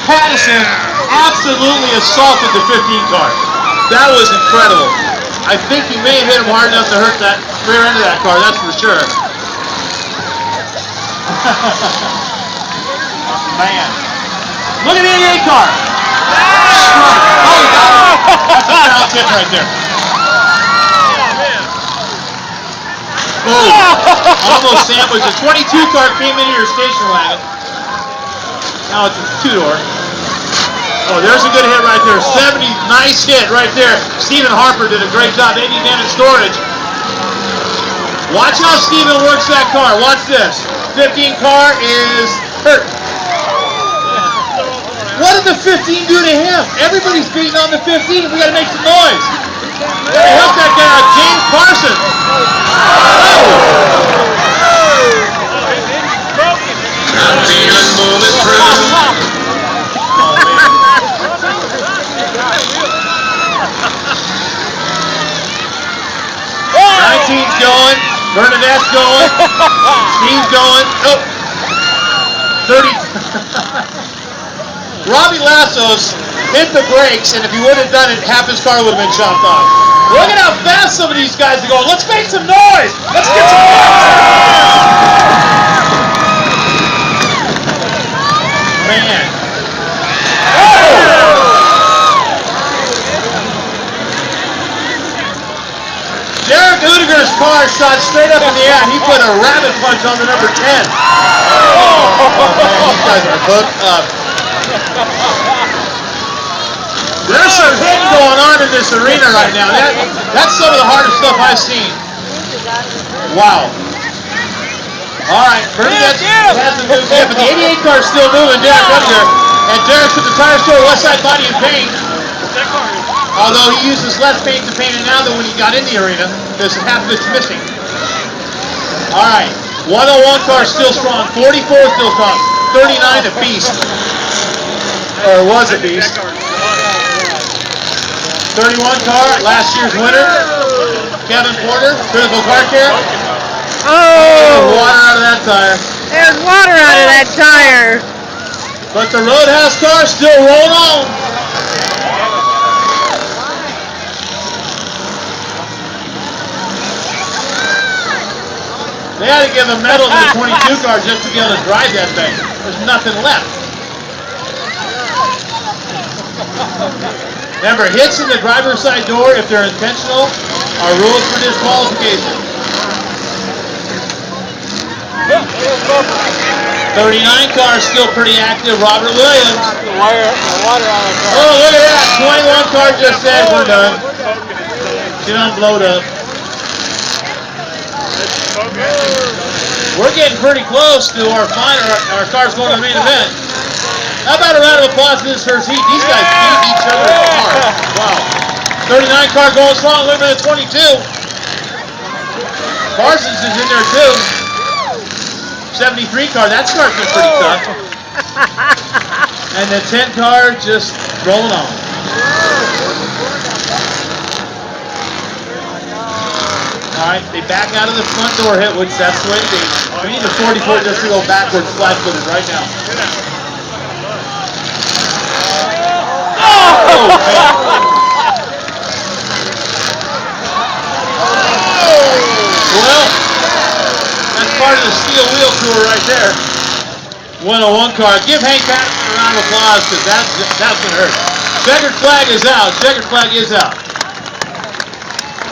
Patterson absolutely assaulted the 15 car. That was incredible. I think he may have hit him hard enough to hurt that rear end of that car, that's for sure. Man. Look at the 88 car. Oh, that's a foul tip right there. Oh, almost sandwiched. The 22 car came into your station wagon. Now it's a two-door. Oh, there's a good hit right there. 70, nice hit right there. Stephen Harper did a great job. Maybe man in storage. Watch how Stephen works that car. Watch this. 15 car is hurt. What did the 15 do to him? Everybody's beating on the 15. We got to make some noise. We got to help that guy out. James Carson. I'm feeling bulletproof. 19's going. Bernadette's going. Steve's going. Oh. 30. Robbie Lassos hit the brakes, and if he would have done it, half his car would have been chopped off. Look at how fast some of these guys are going. Let's make some noise. Let's get some noise. Man. Derek Udiger's car shot straight up in the air. He put a rabbit punch on the number 10. Oh man, these guys are hooked up. There's some hitting going on in this arena right now. That's some of the hardest stuff I've seen. Wow. All right, Bernadette hasn't moved yet, but the 88 car's still moving. Derek Udiger. And Derek's at the tire store, Westside Body and Paint. Although he uses less paint to paint it now than when he got in the arena, because half of it's missing. All right, 101 car still strong, 44 still strong, 39 a beast, or was a beast. 31 car, last year's winner, Kevin Porter, critical car care. Oh! Water out of that tire. There's water out of that tire. But the Roadhouse car still rolling on. They had to give a medal to the 22 car just to be able to drive that thing. There's nothing left. Remember, hits in the driver's side door, if they're intentional, are rules for disqualification. 39 car is still pretty active. Robert Williams. Oh, look at that. 21 car just said we're done. She done blowed up. We're getting pretty close to our final. Our car's going to the main event. How about a round of applause for this first heat? These guys beat each other hard. Wow. 39 car going strong. Look at the 22. Parsons is in there too. 73 car. That car's been pretty tough. And the 10 car just rolling on. Alright, they back out of the front door hit, which that's the way it is. We need the 44 just to go backwards, flat-footed right now. Oh, man. Well, that's part of the steel wheel tour right there. 101 car. Give Hank Patterson a round of applause because that's going to hurt. Checkered flag is out. Checkered flag is out.